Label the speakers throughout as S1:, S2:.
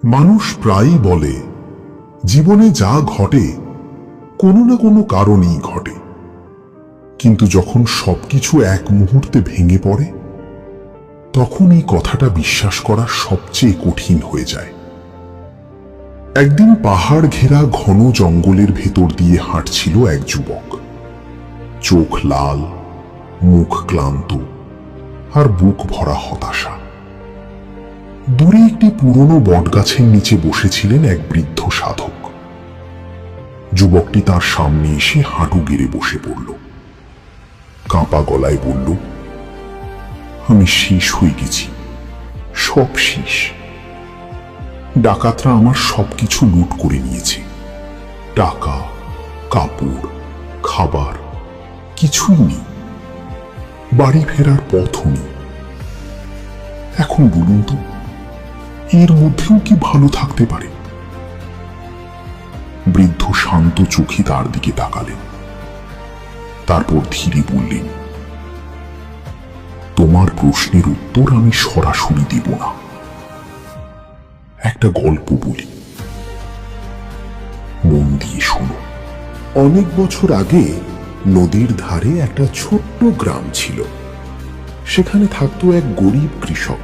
S1: মানুষ প্রায়ই বলে জীবনে যা ঘটে কোনো না কোনো কারণেই ঘটে, কিন্তু যখন সবকিছু এক মুহূর্তে ভেঙে পড়ে তখন এই কথাটা বিশ্বাস করা সবচেয়ে কঠিন হয়ে যায়। একদিন পাহাড় ঘেরা ঘন জঙ্গলের ভেতর দিয়ে হাঁটছিল এক যুবক। চোখ লাল, মুখ ক্লান্ত, আর বুক ভরা হতাশা। দূরে একটি পুরনো বটগাছের নিচে বসেছিলেন এক বৃদ্ধ সাধক। যুবকটি তার সামনে এসে হাঁটু গেড়ে বসে পড়ল। কাঁপা গলায় বলল, আমি শেষ হয়ে গেছি, সব শেষ। ডাকাতরা আমার সবকিছু লুট করে নিয়েছে। টাকা, কাপড়, খাবার কিছুই নেই। বাড়ি ফেরার পথও নেই। এখন বলুন তো, এর মধ্যেও কি ভালো থাকতে পারে? বৃদ্ধ শান্ত চোখে তার দিকে তাকালেন, তারপর ধীরে বললেন, তোমার প্রশ্নের উত্তর আমি সরাসরি দেব না। একটা গল্প বলি, মন দিয়ে শোনো। অনেক বছর আগে নদীর ধারে একটা ছোট্ট গ্রাম ছিল। সেখানে থাকতো এক গরিব কৃষক,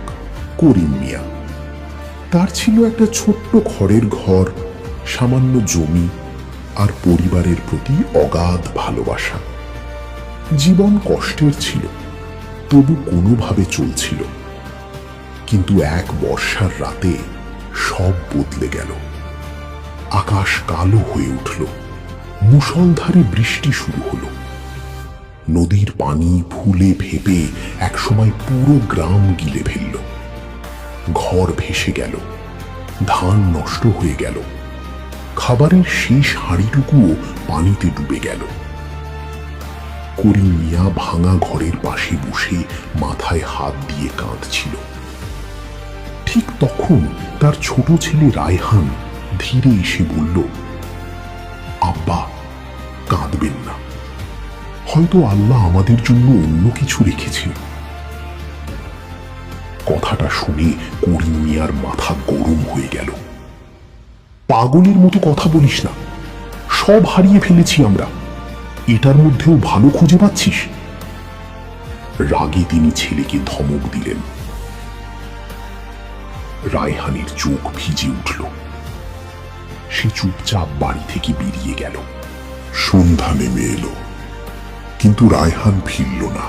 S1: করিম মিয়া। তার ছিল একটা ছোট্ট খড়ের ঘর, সামান্য জমি, আর পরিবারের প্রতি অগাধ ভালোবাসা। জীবন কষ্টের ছিল, তবু কোনোভাবে চলছিল। কিন্তু এক বর্ষার রাতে সব বদলে গেল। আকাশ কালো হয়ে উঠল, মুষলধারে বৃষ্টি শুরু হলো। নদীর পানি ফুলে ফেপে একসময় পুরো গ্রাম গিলে ফেলল। ঘর ভেসে গেল, ধান নষ্ট হয়ে গেল, খাবারের শেষ হাঁড়িটুকুও পানিতে ডুবে গেল। করিম মিয়া ভাঙা ঘরের পাশে বসে মাথায় হাত দিয়ে কাঁদছিল। ঠিক তখন তার ছোট ছেলে রায়হান ধীরে এসে বলল, আব্বা, কাঁদবেন না, হয়তো আল্লাহ আমাদের জন্য অন্য কিছু রেখেছেন। কথাটা শুনে করিম মিয়ার মাথা গরম হয়ে গেল। পাগলের মতো কথা বলিস না, সব হারিয়ে ফেলেছি আমরা, এটার মধ্যেও ভালো খুঁজে পাচ্ছিস? রাগে তিনি ছেলেকে ধমক দিলেন। রায়হানের চোখ ভিজে উঠল। সে চুপচাপ বাড়ি থেকে বেরিয়ে গেল। সন্ধ্যা নেমে এলো, কিন্তু রায়হান ফিরল না।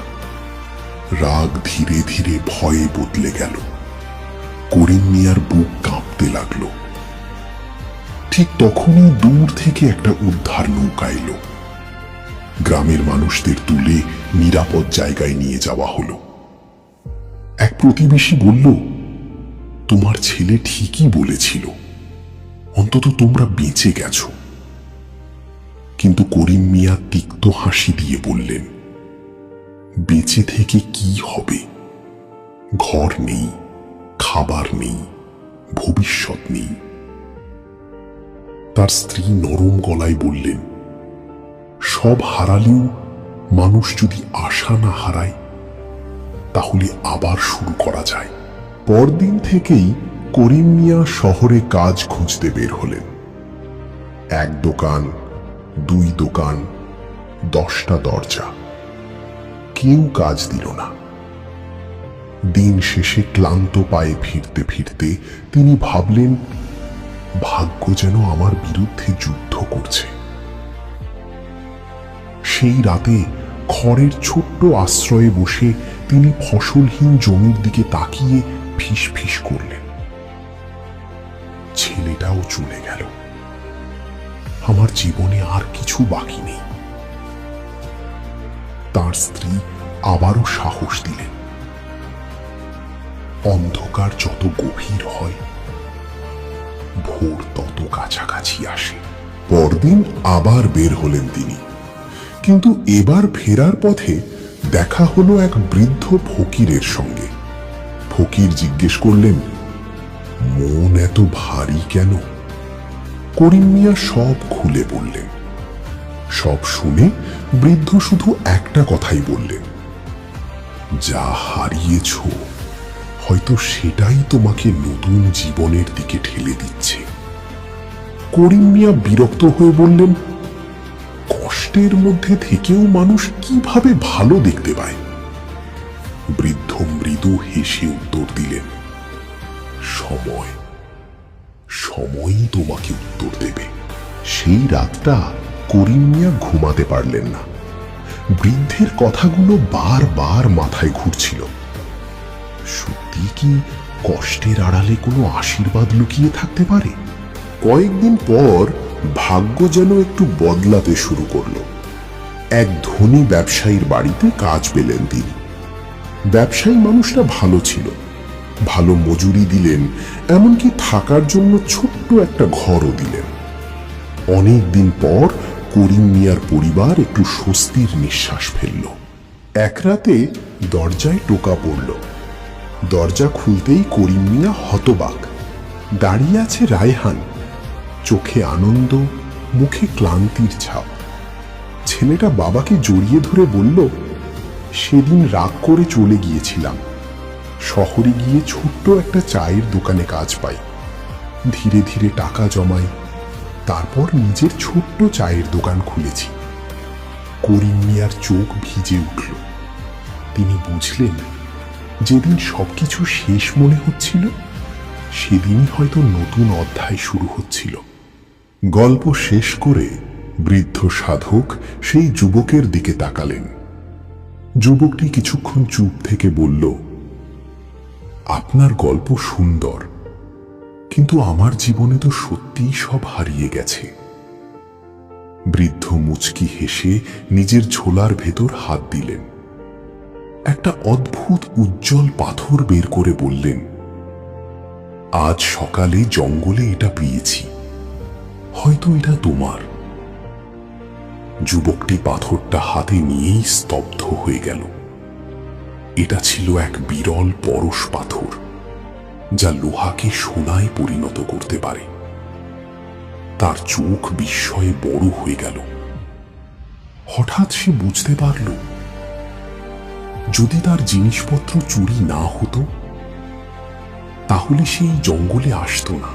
S1: রাগ ধীরে ধীরে ভয়ে বদলে গেল। করিম মিয়ার বুক কাঁপতে লাগলো। ঠিক তখনই দূর থেকে একটা উদ্ধার নৌকা এলো। গ্রামের মানুষদের তুলে নিরাপদ জায়গায় নিয়ে যাওয়া হলো। এক প্রতিবেশী বলল, তোমার ছেলে ঠিকই বলেছিল, অন্তত তোমরা বেঁচে গেছো। কিন্তু করিম মিয়া তিক্ত হাসি দিয়ে বললেন, বেঁচে থেকে কি হবে? ঘর নেই, খাবার নেই, ভবিষ্যৎ নেই। তার স্ত্রী নরম গলায় বললেন, সব হারালেও মানুষ যদি আশা না হারায়, তাহলে আবার শুরু করা যায়। পরদিন থেকেই করিম মিয়া শহরে কাজ খুঁজতে বের হলেন। এক দোকান, দুই দোকান, 10টা দরজা, কেউ কাজ দিল না। দিন শেষে ক্লান্ত পায়ে ফিরতে ফিরতে তিনি ভাবলেন, ভাগ্য যেন আমার বিরুদ্ধে যুদ্ধ করছে। সেই রাতে খড়ের ছোট্ট আশ্রয়ে বসে তিনি ফসলহীন জমির দিকে তাকিয়ে ফিস ফিস করলেন, ছেলেটাও চলে গেল, আমার জীবনে আর কিছু বাকি নেই। তার স্ত্রী আবারও সাহস দিলেন, অন্ধকার যত গভীর হয়, ভোর তত কাছাকাছি আসে। পরদিন আবার বের হলেন তিনি, কিন্তু এবার ফেরার পথে দেখা হলো এক বৃদ্ধ ফকিরের সঙ্গে। ফকির জিজ্ঞেস করলেন, মন এত ভারী কেন? করিম মিয়া সব খুলে বললেন। সব শুনে বৃদ্ধ শুধু একটা কথাই বললেন, যা হারিয়েছ হয়তো সেটাই তোমাকে নতুন জীবনের দিকে ঠেলে দিচ্ছে। করিম মিয়া বিরক্ত হয়ে বললেন, কষ্টের মধ্যে থেকেও মানুষ কিভাবে ভালো দেখতে পায়? বৃদ্ধ মৃদু হেসে উত্তর দিলেন, সময়, সময়ই তোমাকে উত্তর দেবে। সেই রাতটা করিম মিয়া ঘুমাতে পারলেন না। বৃদ্ধের কথাগুলো বারবার মাথায় ঘুরছিল। সত্যি কি কষ্টের আড়ালে কোনো আশীর্বাদ লুকিয়ে থাকতে পারে? কয়েকদিন পর ভাগ্য যেন একটু বদলাতে শুরু করলো। এক ধনী ব্যবসায়ীর বাড়িতে কাজ পেলেন তিনি। ব্যবসায়ী মানুষটা ভালো ছিল, ভালো মজুরি দিলেন, এমনকি থাকার জন্য ছোট্ট একটা ঘরও দিলেন। অনেক দিন পর করিম মিয়ার পরিবার একটু স্বস্তির নিঃশ্বাস ফেলল। এক রাতে দরজায় টোকা পড়ল। দরজা খুলতেই করিম মিয়া হতবাক। দাঁড়িয়ে আছে রায়হান, চোখে আনন্দ, মুখে ক্লান্তির ছাপ। ছেলেটা বাবাকে জড়িয়ে ধরে বলল, সেদিন রাগ করে চলে গিয়েছিলাম। শহরে গিয়ে ছোট্ট একটা চায়ের দোকানে কাজ পাই। ধীরে ধীরে টাকা জমাই, তারপর নিজের ছোট্ট চায়ের দোকান খুলেছি। করিম মিয়ার চোখ ভিজে উঠল। তিনি বুঝলেন, যেদিন সবকিছু শেষ মনে হচ্ছিল, সেদিনই হয়তো নতুন অধ্যায় শুরু হচ্ছিল। গল্প শেষ করে বৃদ্ধ সাধক সেই যুবকের দিকে তাকালেন। যুবকটি কিছুক্ষণ চুপ থেকে বলল, আপনার গল্প সুন্দর, কিন্তু আমার জীবনে তো সত্যিই সব হারিয়ে গেছে। বৃদ্ধ মুচকি হেসে নিজের ঝোলার ভেতর হাত দিলেন। একটা অদ্ভুত উজ্জ্বল পাথর বের করে বললেন, আজ সকালে জঙ্গলে এটা পেয়েছি, হয়তো এটা তোমার। যুবকটি পাথরটা হাতে নিয়েই স্তব্ধ হয়ে গেল। এটা ছিল এক বিরল পরশ পাথর, যা লোহাকে সোনায় পরিণত করতে পারে। তার চোখ বিস্ময়ে বড় হয়ে গেল। হঠাৎ সে বুঝতে পারল, যদি তার জিনিসপত্র চুরি না হতো, তাহলে সেই জঙ্গলে আসতো না,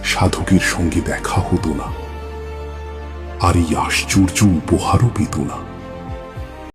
S1: সাধকের সঙ্গে দেখা হতো না, আর এই আশ্চর্য উপহারও পেত না।